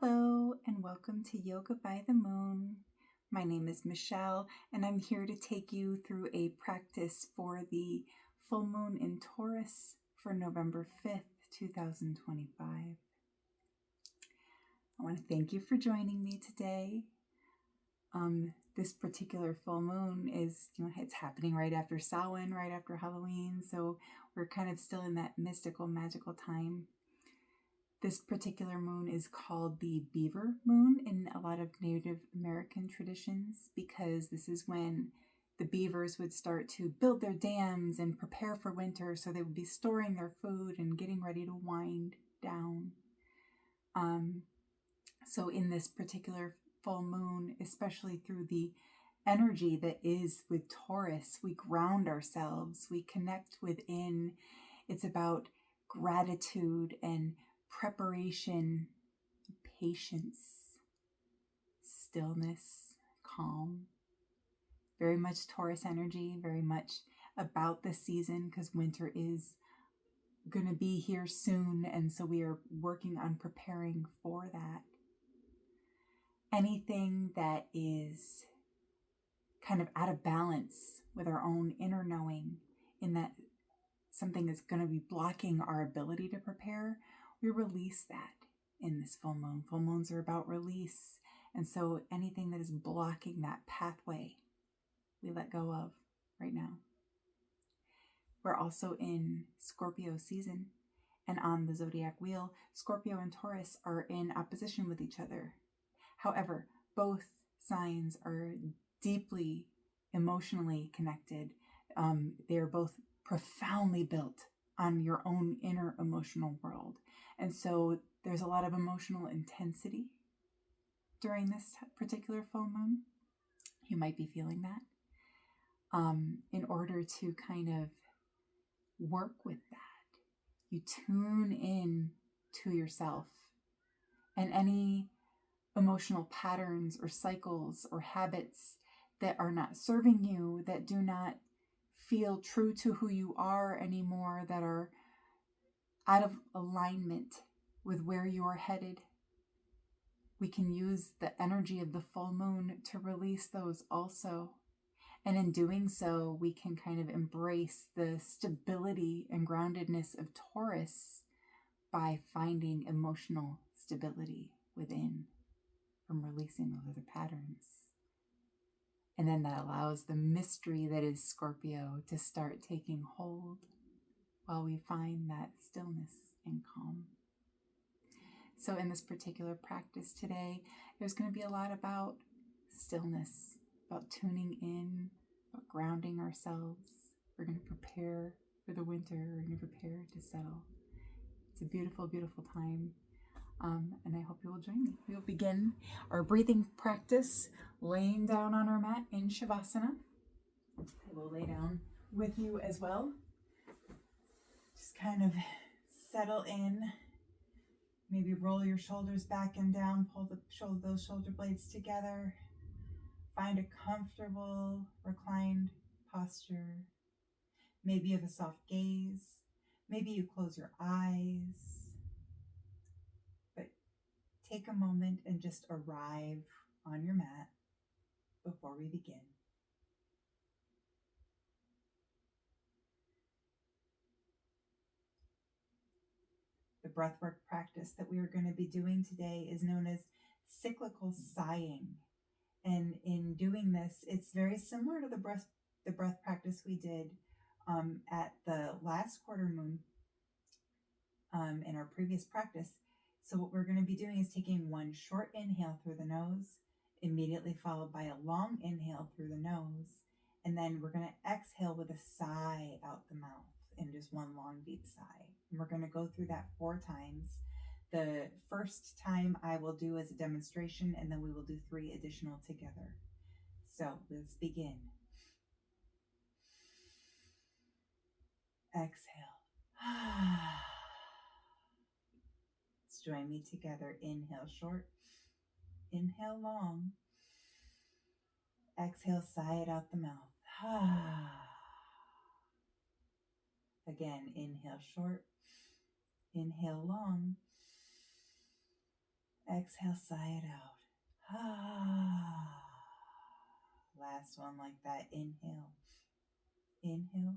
Hello, and welcome to Yoga by the Moon. My name is Michelle, and I'm here to take you through a practice for the full moon in Taurus for November 5th, 2025. I want to thank you for joining me today. This particular full moon is, it's happening right after Samhain, right after Halloween, so we're kind of still in that mystical, magical time. This particular moon is called the beaver moon in a lot of Native American traditions because this is when the beavers would start to build their dams and prepare for winter, so they would be storing their food and getting ready to wind down. So in this particular full moon, especially through the energy that is with Taurus, we ground ourselves, we connect within. It's about gratitude and preparation, patience, stillness, calm. Very much Taurus energy, very much about the season because winter is going to be here soon, and so we are working on preparing for that. Anything that is kind of out of balance with our own inner knowing, in that something is going to be blocking our ability to prepare, we release that in this full moon. Full moons are about release. And so anything that is blocking that pathway, we let go of right now. We're also in Scorpio season. And on the zodiac wheel, Scorpio and Taurus are in opposition with each other. However, both signs are deeply emotionally connected. They're both profoundly built on your own inner emotional world. And so there's a lot of emotional intensity during this particular full moon. You might be feeling that. In order to kind of work with that, you tune in to yourself and any emotional patterns or cycles or habits that are not serving you, that do not feel true to who you are anymore, that are out of alignment with where you are headed. We can use the energy of the full moon to release those also. And in doing so, we can kind of embrace the stability and groundedness of Taurus by finding emotional stability within from releasing those other patterns. And then that allows the mystery that is Scorpio to start taking hold while we find that stillness and calm. So in this particular practice today, there's going to be a lot about stillness, about tuning in, about grounding ourselves. We're going to prepare for the winter. We're going to prepare to settle. It's a beautiful, beautiful time. And I hope you will join me. We will begin our breathing practice laying down on our mat in Shavasana. I will lay down with you as well. Just kind of settle in. Maybe roll your shoulders back and down. Pull those shoulder blades together. Find a comfortable reclined posture. Maybe you have a soft gaze. Maybe you close your eyes. But take a moment and just arrive on your mat before we begin. The breathwork practice that we are going to be doing today is known as cyclical sighing. And in doing this, it's very similar to the breath practice we did at the last quarter moon in our previous practice. So what we're going to be doing is taking one short inhale through the nose, immediately followed by a long inhale through the nose. And then we're going to exhale with a sigh out the mouth in just one long, deep sigh. And we're going to go through that 4 times. The first time I will do as a demonstration, and then we will do 3 additional together. So let's begin. Exhale. Let's join me together. Inhale short. Inhale long. Exhale, sigh it out the mouth. Again, inhale short. Inhale long. Exhale, sigh it out. Ah. Last one like that. Inhale. Inhale.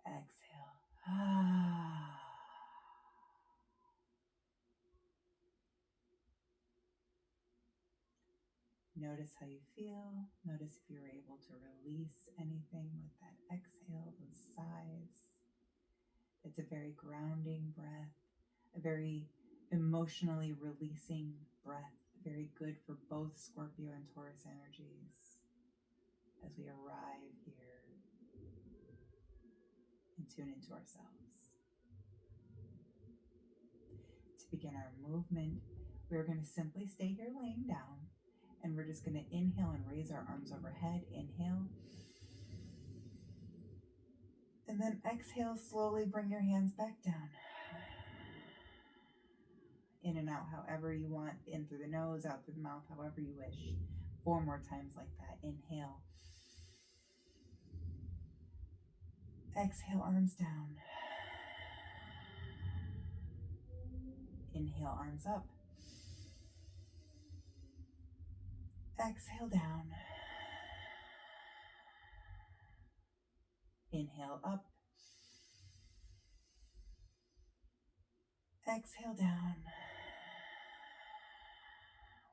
Exhale. Ah. Notice how you feel. Notice if you're able to release anything with that exhale, those sighs. It's a very grounding breath, a very emotionally releasing breath, very good for both Scorpio and Taurus energies as we arrive here and tune into ourselves. To begin our movement, we're going to simply stay here laying down, and we're just going to inhale and raise our arms overhead. Inhale. And then exhale, slowly bring your hands back down. In and out however you want, in through the nose, out through the mouth, however you wish. 4 more times like that. Inhale. Exhale, arms down. Inhale, arms up. Exhale, down. Inhale, up. Exhale, down.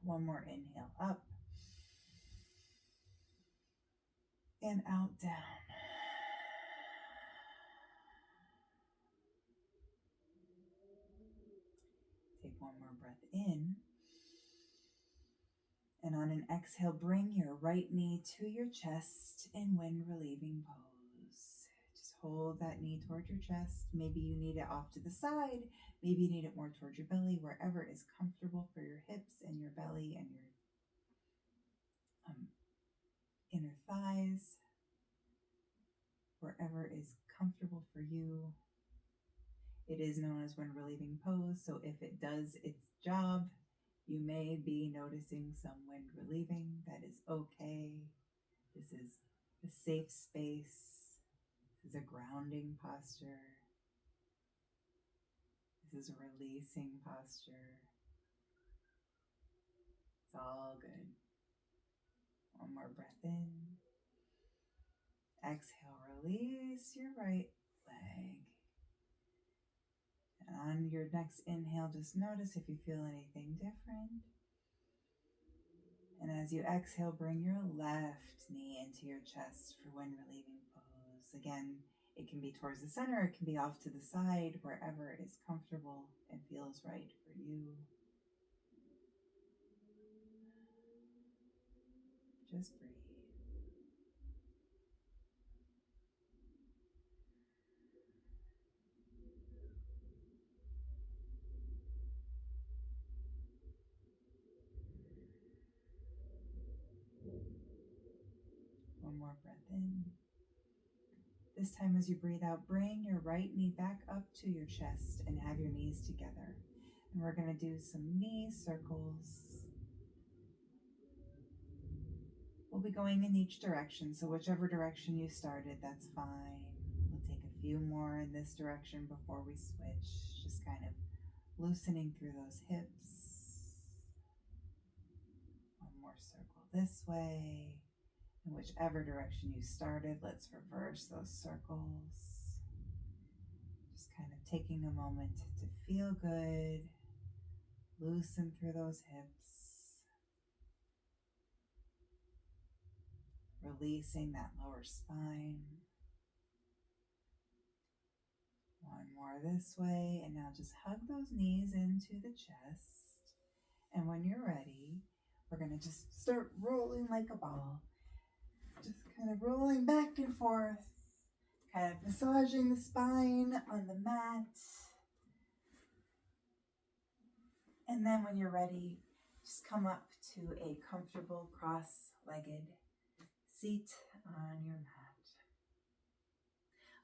One more inhale, up. And out, down. Take one more breath in. And on an exhale, bring your right knee to your chest in wind relieving pose. Just hold that knee towards your chest. Maybe you need it off to the side. Maybe you need it more towards your belly, wherever is comfortable for your hips and your belly and your inner thighs. Wherever is comfortable for you. It is known as wind relieving pose, so if it does its job, you may be noticing some wind relieving. That is okay. This is a safe space. This is a grounding posture. This is a releasing posture. It's all good. One more breath in. Exhale, release your right leg. And on your next inhale, just notice if you feel anything different. And as you exhale, bring your left knee into your chest for wind relieving pose. Again, it can be towards the center, it can be off to the side, wherever is comfortable and feels right for you. Just breathe. One more breath in. This time as you breathe out, bring your right knee back up to your chest and have your knees together. And we're going to do some knee circles. We'll be going in each direction, so whichever direction you started, that's fine. We'll take a few more in this direction before we switch, just kind of loosening through those hips. One more circle this way. In whichever direction you started, let's reverse those circles. Just kind of taking a moment to feel good, loosen through those hips, releasing that lower spine. One more this way, and now just hug those knees into the chest. And when you're ready, we're going to just start rolling like a ball. Just kind of rolling back and forth, kind of massaging the spine on the mat. And then when you're ready, just come up to a comfortable cross-legged seat on your mat.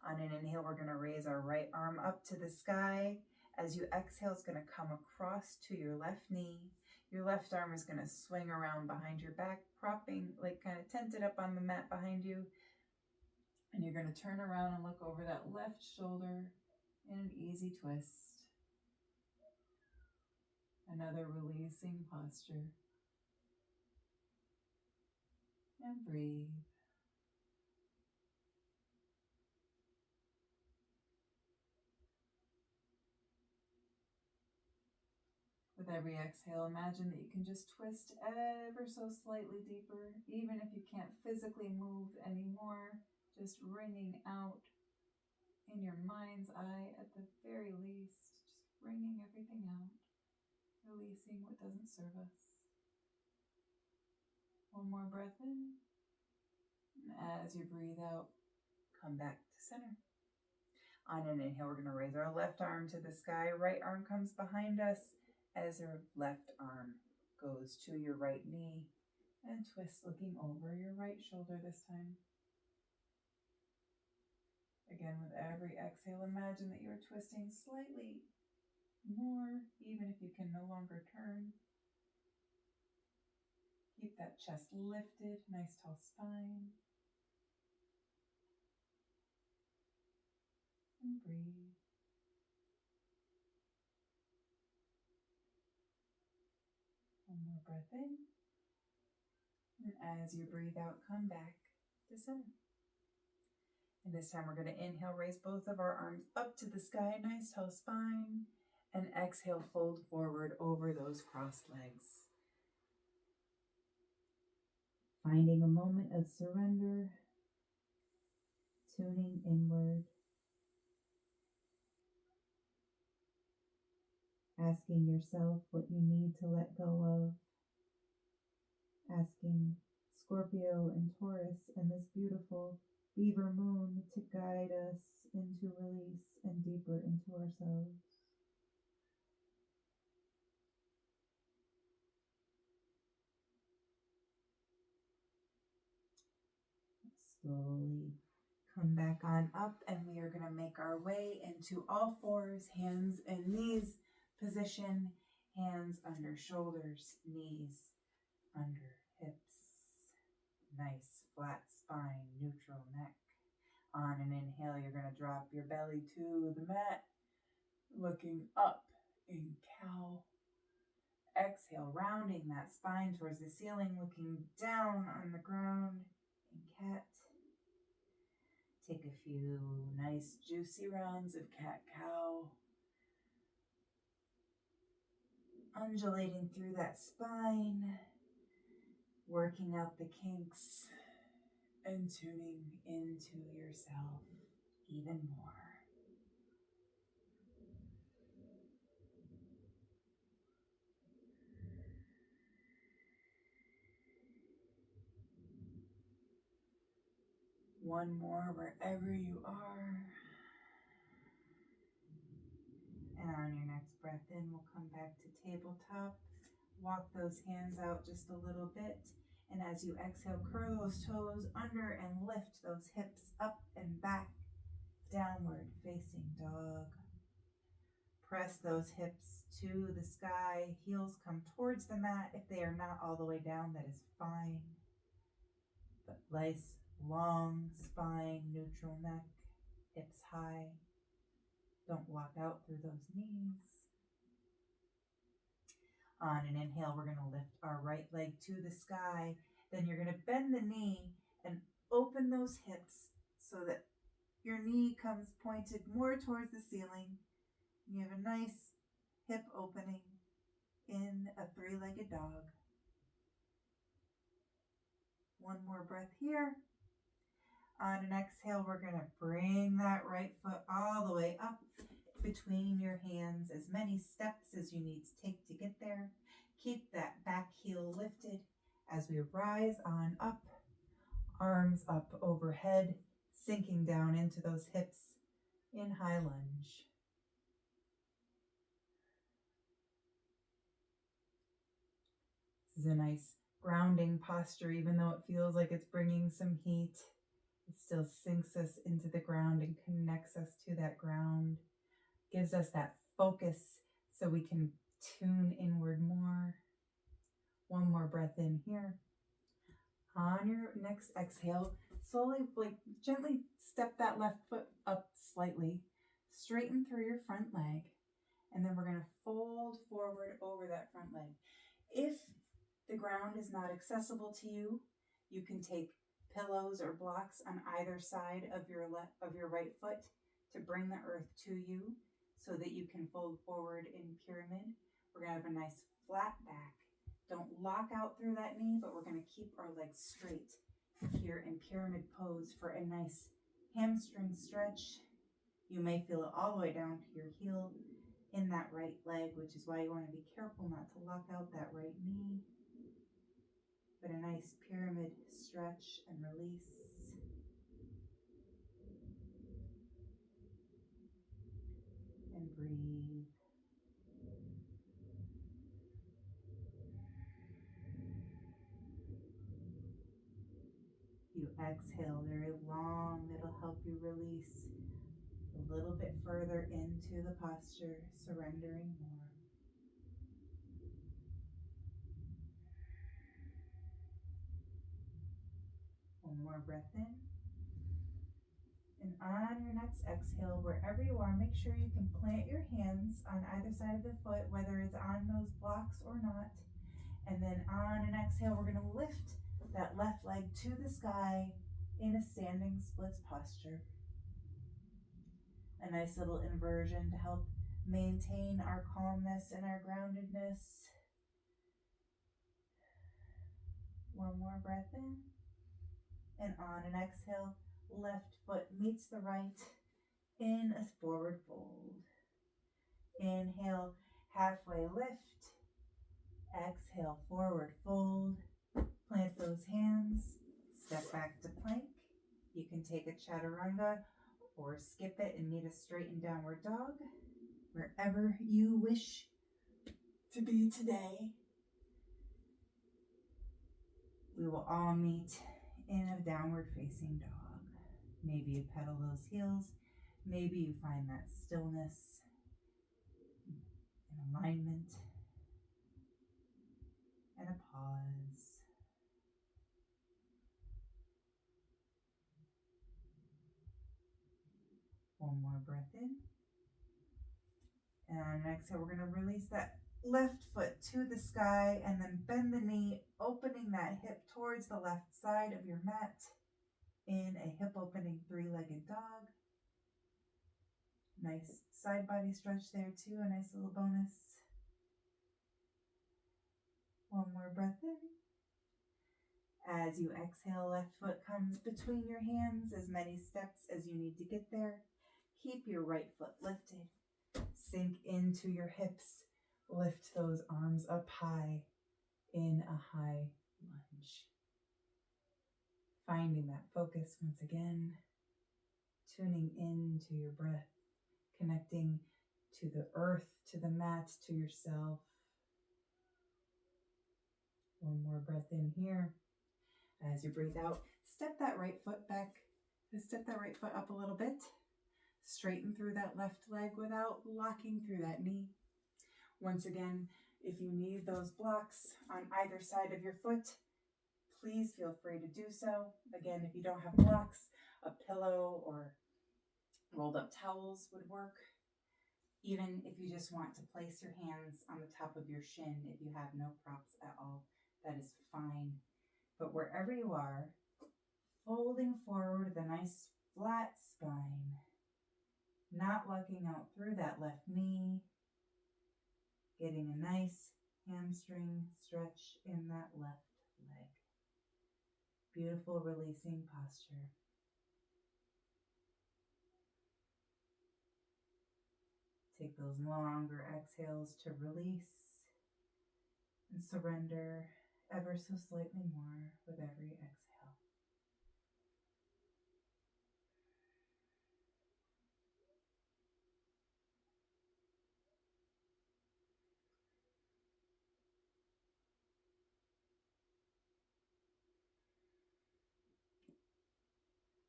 On an inhale, we're going to raise our right arm up to the sky. As you exhale, it's going to come across to your left knee. Your left arm is going to swing around behind your back, propping, like kind of tented up on the mat behind you. And you're going to turn around and look over that left shoulder in an easy twist. Another releasing posture. And breathe. With every exhale, imagine that you can just twist ever so slightly deeper, even if you can't physically move anymore, just wringing out in your mind's eye at the very least, just wringing everything out, releasing what doesn't serve us. One more breath in, and as you breathe out, come back to center. On an inhale, we're going to raise our left arm to the sky, right arm comes behind us as your left arm goes to your right knee, and twist looking over your right shoulder this time. Again, with every exhale, imagine that you're twisting slightly more, even if you can no longer turn. Keep that chest lifted, nice tall spine. And breathe. One more breath in. And as you breathe out, come back to center. And this time we're going to inhale, raise both of our arms up to the sky, nice tall spine. And exhale, fold forward over those crossed legs. Finding a moment of surrender, tuning inward, asking yourself what you need to let go of, asking Scorpio and Taurus and this beautiful beaver moon to guide us into release and deeper into ourselves. Slowly come back on up, and we are going to make our way into all fours, hands and knees position, hands under shoulders, knees under hips. Nice flat spine, neutral neck. On an inhale, you're going to drop your belly to the mat, looking up in cow. Exhale, rounding that spine towards the ceiling, looking down on the ground in cat. Take a few nice juicy rounds of cat-cow. Undulating through that spine, working out the kinks and tuning into yourself even more. One more wherever you are. And on your next breath in, we'll come back to tabletop. Walk those hands out just a little bit. And as you exhale, curl those toes under and lift those hips up and back. Downward facing dog. Press those hips to the sky. Heels come towards the mat. If they are not all the way down, that is fine. But nice, long spine, neutral neck, hips high. Don't walk out through those knees. On an inhale, we're going to lift our right leg to the sky. Then you're going to bend the knee and open those hips so that your knee comes pointed more towards the ceiling. You have a nice hip opening in a three-legged dog. One more breath here. On an exhale, we're going to bring that right foot all the way up between your hands, as many steps as you need to take to get there. Keep that back heel lifted as we rise on up, arms up overhead, sinking down into those hips in high lunge. This is a nice grounding posture, even though it feels like it's bringing some heat. It still sinks us into the ground and connects us to that ground. Gives us that focus so we can tune inward more. One more breath in here. On your next exhale, slowly, gently step that left foot up slightly. Straighten through your front leg. And then we're going to fold forward forward over that front leg. If the ground is not accessible to you, you can take pillows or blocks on either side of your right foot to bring the earth to you so that you can fold forward in pyramid. We're going to have a nice flat back. Don't lock out through that knee, but we're going to keep our legs straight here in pyramid pose for a nice hamstring stretch. You may feel it all the way down to your heel in that right leg, which is why you want to be careful not to lock out that right knee. But a nice pyramid stretch and release. And breathe. You exhale very long. It'll help you release a little bit further into the posture, surrendering more. One more breath in. And on your next exhale, wherever you are, make sure you can plant your hands on either side of the foot, whether it's on those blocks or not. And then on an exhale, we're going to lift that left leg to the sky in a standing splits posture. A nice little inversion to help maintain our calmness and our groundedness. One more breath in. And on an exhale, left foot meets the right in a forward fold. Inhale, halfway lift. Exhale, forward fold. Plant those hands. Step back to plank. You can take a chaturanga or skip it and meet a straightened downward dog, wherever you wish to be today. We will all meet in a downward facing dog. Maybe you pedal those heels. Maybe you find that stillness and alignment and a pause. One more breath in. And on an exhale, we're going to release that left foot to the sky and then bend the knee, opening that hip towards the left side of your mat in a hip opening three-legged dog. Nice side body stretch there too, a nice little bonus. One more breath in. As you exhale, left foot comes between your hands, as many steps as you need to get there. Keep your right foot lifted. Sink into your hips. Lift those arms up high in a high lunge. Finding that focus once again. Tuning into your breath. Connecting to the earth, to the mat, to yourself. One more breath in here. As you breathe out, step that right foot back. Step that right foot up a little bit. Straighten through that left leg without locking through that knee. Once again, if you need those blocks on either side of your foot, please feel free to do so. Again, if you don't have blocks, a pillow or rolled up towels would work. Even if you just want to place your hands on the top of your shin, if you have no props at all, that is fine. But wherever you are, folding forward with a nice flat spine, not locking out through that left knee, getting a nice hamstring stretch in that left leg. Beautiful releasing posture. Take those longer exhales to release and surrender ever so slightly more with every exhale.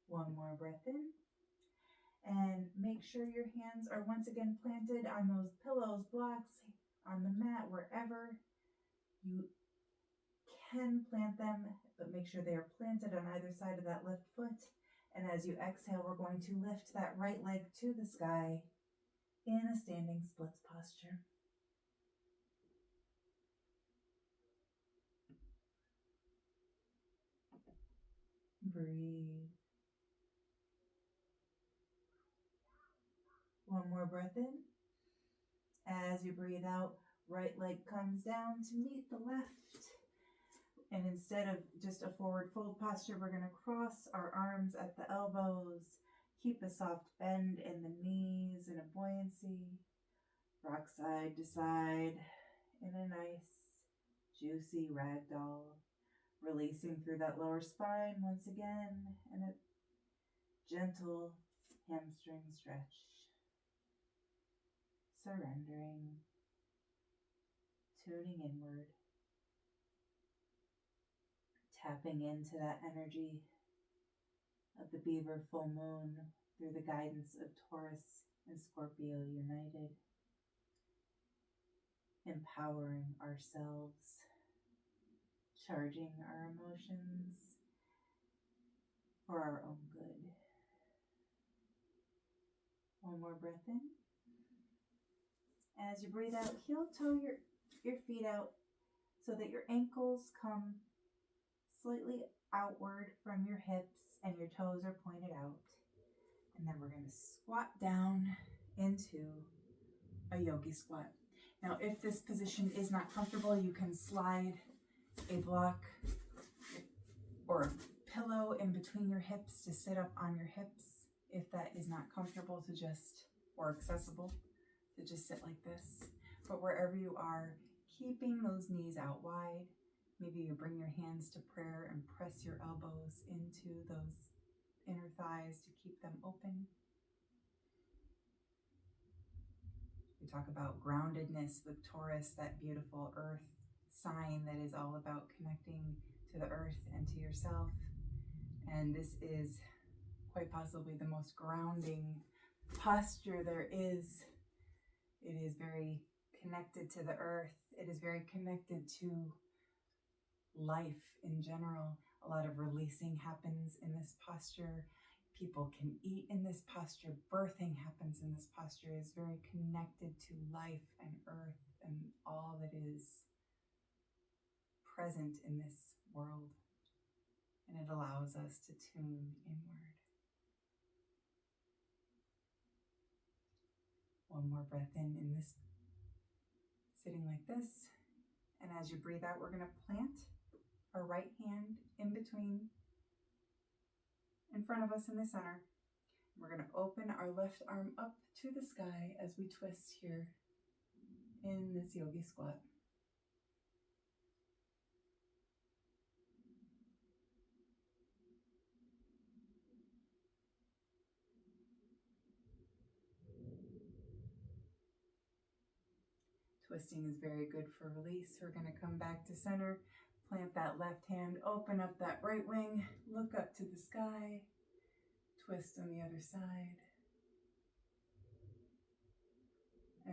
One more breath in. And make sure your hands are once again planted on those pillows, blocks, on the mat, wherever you can plant them, but make sure they are planted on either side of that left foot. And as you exhale, we're going to lift that right leg to the sky in a standing splits posture. breathe. One more breath in. As you breathe out, right leg comes down to meet the left. And instead of just a forward fold posture, we're going to cross our arms at the elbows. Keep a soft bend in the knees and a buoyancy. Rock side to side in a nice, juicy ragdoll. Releasing through that lower spine once again. And a gentle hamstring stretch. Surrendering. Tuning inward. Tapping into that energy of the Beaver full moon through the guidance of Taurus and Scorpio united, empowering ourselves, charging our emotions for our own good. One more breath in. As you breathe out, heel toe your feet out so that your ankles come slightly outward from your hips and your toes are pointed out. And then we're going to squat down into a yogi squat. Now, if this position is not comfortable, you can slide a block or a pillow in between your hips to sit up on your hips. If that is not comfortable or accessible, to just sit like this. But wherever you are, keeping those knees out wide. Maybe you bring your hands to prayer and press your elbows into those inner thighs to keep them open. We talk about groundedness with Taurus, that beautiful earth sign that is all about connecting to the earth and to yourself. And this is quite possibly the most grounding posture there is. It is very connected to the earth. It is very connected to life in general. A lot of releasing happens in this posture. People can eat in this posture. Birthing happens in this posture. It is very connected to life and earth and all that is present in this world. And it allows us to tune inward. One more breath in this, sitting like this. And as you breathe out, we're going to plant our right hand in front of us in the center. We're going to open our left arm up to the sky as we twist here in this yogi squat. Twisting is very good for release. We're going to come back to center, plant that left hand, open up that right wing, look up to the sky, twist on the other side.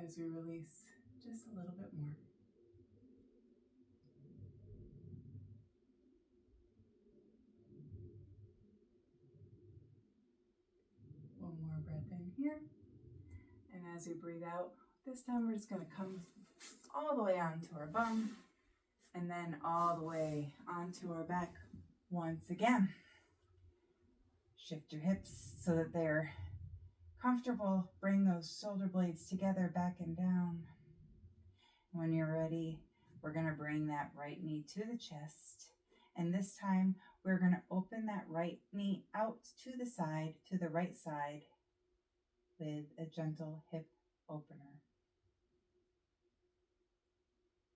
As we release just a little bit more. One more breath in here. And as we breathe out, this time we're just going to come all the way onto our bum and then all the way onto our back once again. Shift your hips so that they're comfortable. Bring those shoulder blades together, back and down. When you're ready, we're going to bring that right knee to the chest. And this time we're going to open that right knee out to the side, to the right side, with a gentle hip opener.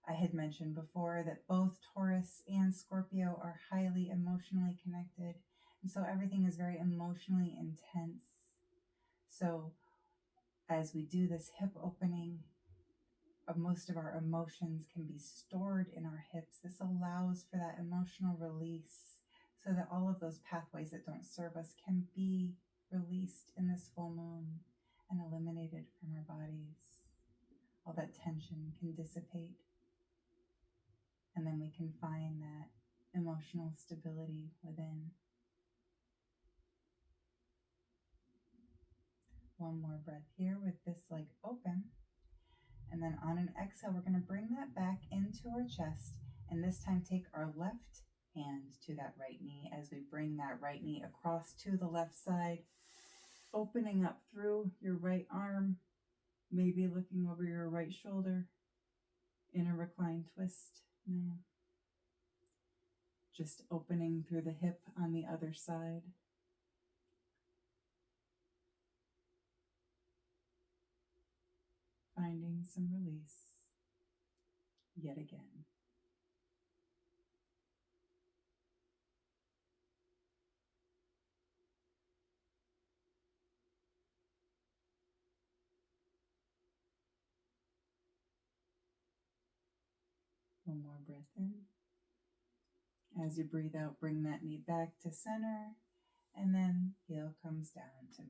I had mentioned before that both Taurus and Scorpio are highly emotionally connected. And so everything is very emotionally intense. So as we do this hip opening, most of our emotions can be stored in our hips. This allows for that emotional release so that all of those pathways that don't serve us can be released in this full moon and eliminated from our bodies. All that tension can dissipate. And then we can find that emotional stability within. One more breath here with this leg open. And then on an exhale, we're going to bring that back into our chest. And this time take our left hand to that right knee as we bring that right knee across to the left side, opening up through your right arm, maybe looking over your right shoulder in a reclined twist. Now, just opening through the hip on the other side. Finding some release yet again. One more breath in. As you breathe out, bring that knee back to center, and then heel comes down to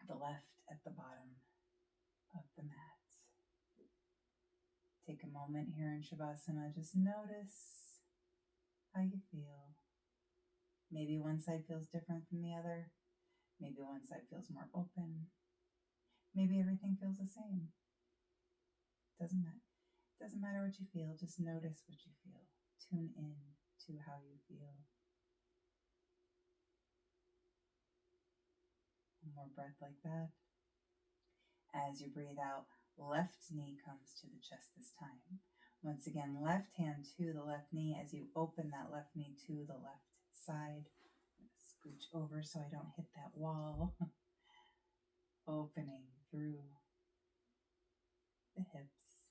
the left at the bottom of the mat. Take a moment here in Shavasana, just notice how you feel. Maybe one side feels different from the other. Maybe one side feels more open. Maybe everything feels the same. Doesn't matter. Doesn't matter what you feel, just notice what you feel. Tune in to how you feel. One more breath like that. As you breathe out, left knee comes to the chest this time. Once again, left hand to the left knee as you open that left knee to the left side. Scooch over so I don't hit that wall. Opening through the hips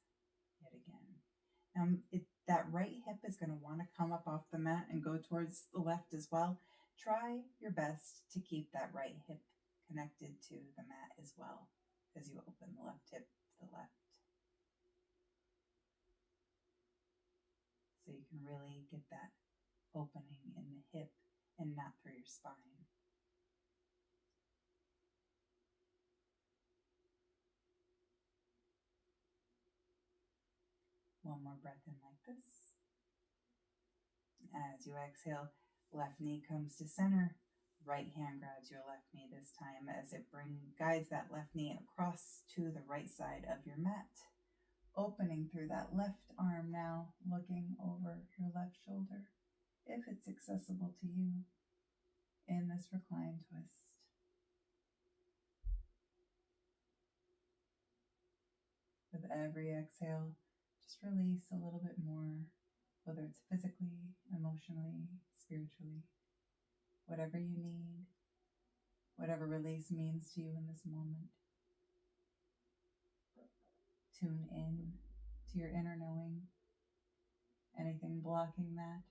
yet again. That right hip is going to want to come up off the mat and go towards the left as well. Try your best to keep that right hip connected to the mat as well as you open the left hip to the left. So you can really get that opening in the hip and not through your spine. One more breath in like this. As you exhale, left knee comes to center. Right hand grabs your left knee this time as it guides that left knee across to the right side of your mat. Opening through that left arm now, looking over your left shoulder, if it's accessible to you in this reclined twist. With every exhale, just release a little bit more, whether it's physically, emotionally, spiritually, whatever you need, whatever release means to you in this moment. Tune in to your inner knowing. Anything blocking that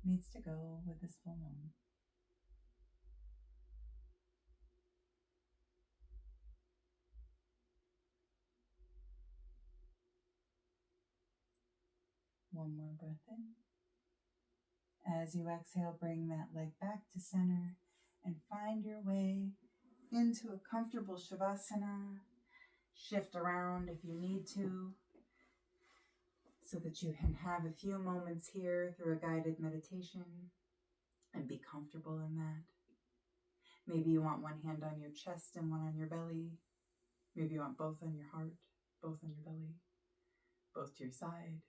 needs to go with this full moon. One more breath in. As you exhale, bring that leg back to center and find your way into a comfortable Shavasana. Shift around if you need to, so that you can have a few moments here through a guided meditation and be comfortable in that. Maybe you want one hand on your chest and one on your belly. Maybe you want both on your heart, both on your belly, both to your side.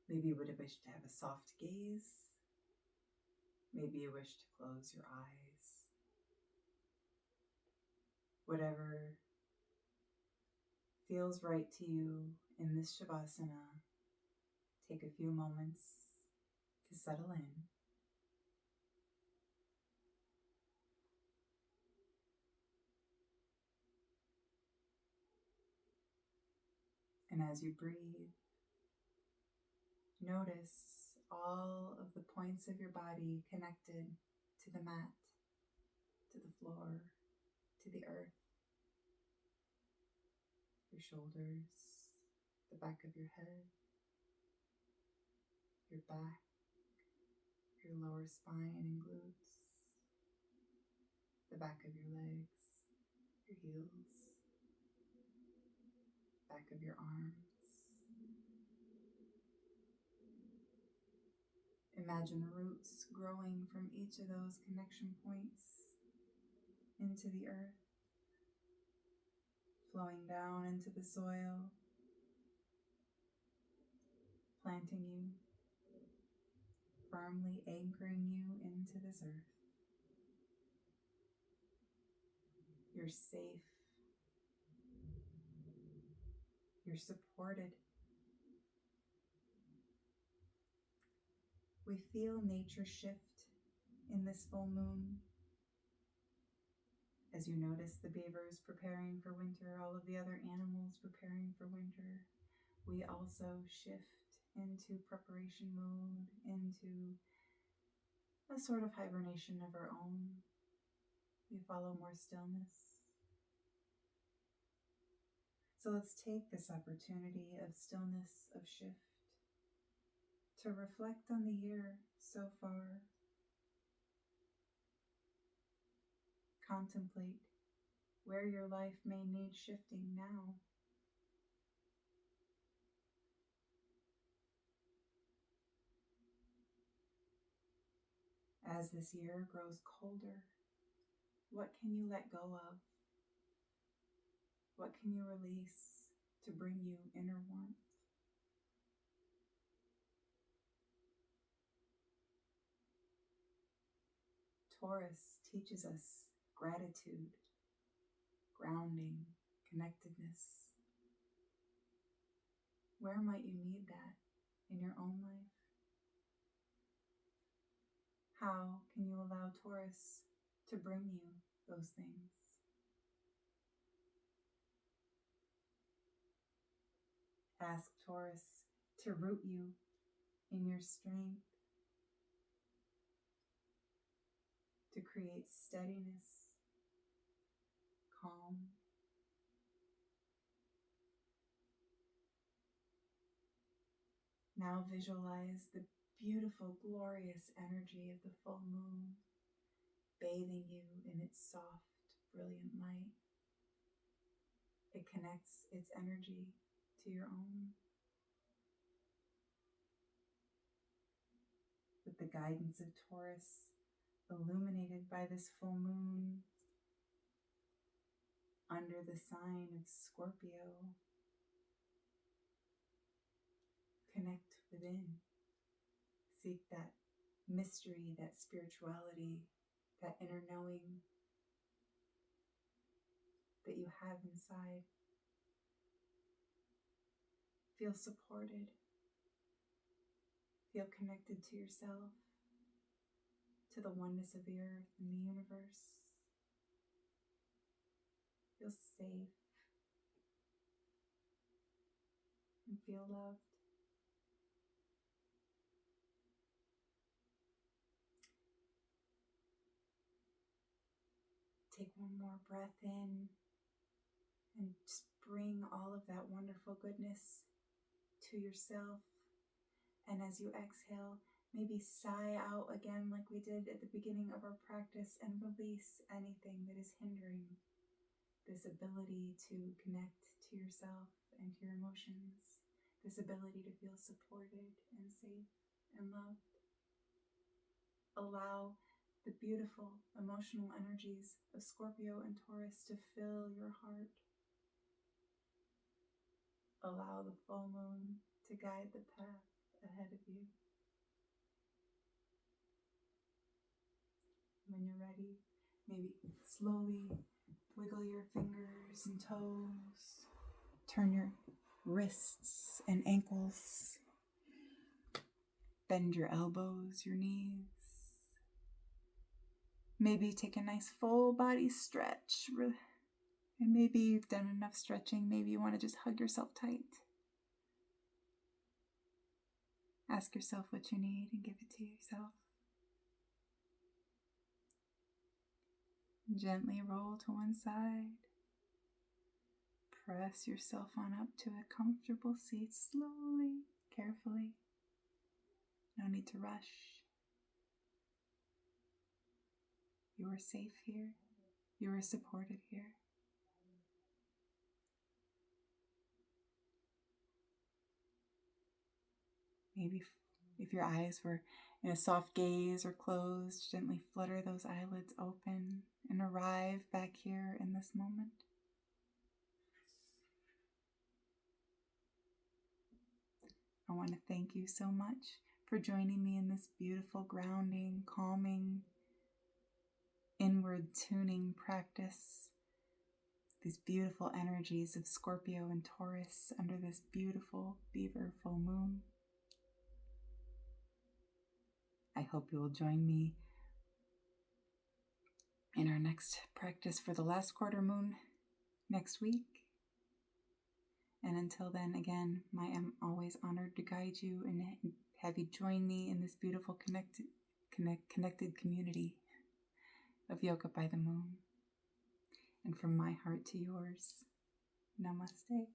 Maybe you would wish to have a soft gaze. Maybe you wish to close your eyes. Whatever feels right to you in this Shavasana, take a few moments to settle in. And as you breathe, notice all of the points of your body connected to the mat, to the floor, to the earth. Your shoulders, the back of your head, your back, your lower spine and glutes, the back of your legs, your heels, back of your arms. Imagine roots growing from each of those connection points into the earth, flowing down into the soil, planting you, firmly anchoring you into this earth. You're safe. You're supported. We feel nature shift in this full moon. As you notice the beavers preparing for winter, all of the other animals preparing for winter, we also shift into preparation mode, into a sort of hibernation of our own. We follow more stillness. So let's take this opportunity of stillness, of shift, to reflect on the year so far. Contemplate where your life may need shifting now. As this year grows colder, what can you let go of? What can you release to bring you inner warmth? Taurus teaches us gratitude, grounding, connectedness. Where might you need that in your own life? How can you allow Taurus to bring you those things? Ask Taurus to root you in your strength, to create steadiness, calm. Now visualize the beautiful, glorious energy of the full moon bathing you in its soft, brilliant light. It connects its energy to your own. With the guidance of Taurus, illuminated by this full moon, under the sign of Scorpio, connect within. Seek that mystery, that spirituality, that inner knowing that you have inside. Feel supported. Feel connected to yourself, to the oneness of the earth and the universe. Feel safe and feel loved. Take one more breath in and just bring all of that wonderful goodness to yourself. And as you exhale, maybe sigh out again like we did at the beginning of our practice and release anything that is hindering this ability to connect to yourself and to your emotions, this ability to feel supported and safe and loved. Allow the beautiful emotional energies of Scorpio and Taurus to fill your heart. Allow the full moon to guide the path ahead of you. When you're ready, maybe slowly wiggle your fingers and toes. Turn your wrists and ankles. Bend your elbows, your knees. Maybe take a nice full body stretch. And maybe you've done enough stretching. Maybe you want to just hug yourself tight. Ask yourself what you need and give it to yourself. Gently roll to one side. Press yourself on up to a comfortable seat slowly, carefully. No need to rush. You are safe here. You are supported here. Maybe if your eyes were in a soft gaze or closed, gently flutter those eyelids open and arrive back here in this moment. I want to thank you so much for joining me in this beautiful grounding, calming, inward tuning practice. These beautiful energies of Scorpio and Taurus under this beautiful beaver full moon. I hope you will join me in our next practice for the last quarter moon next week. And until then, again, I am always honored to guide you and have you join me in this beautiful connected community of Yoga by the Moon. And from my heart to yours, namaste.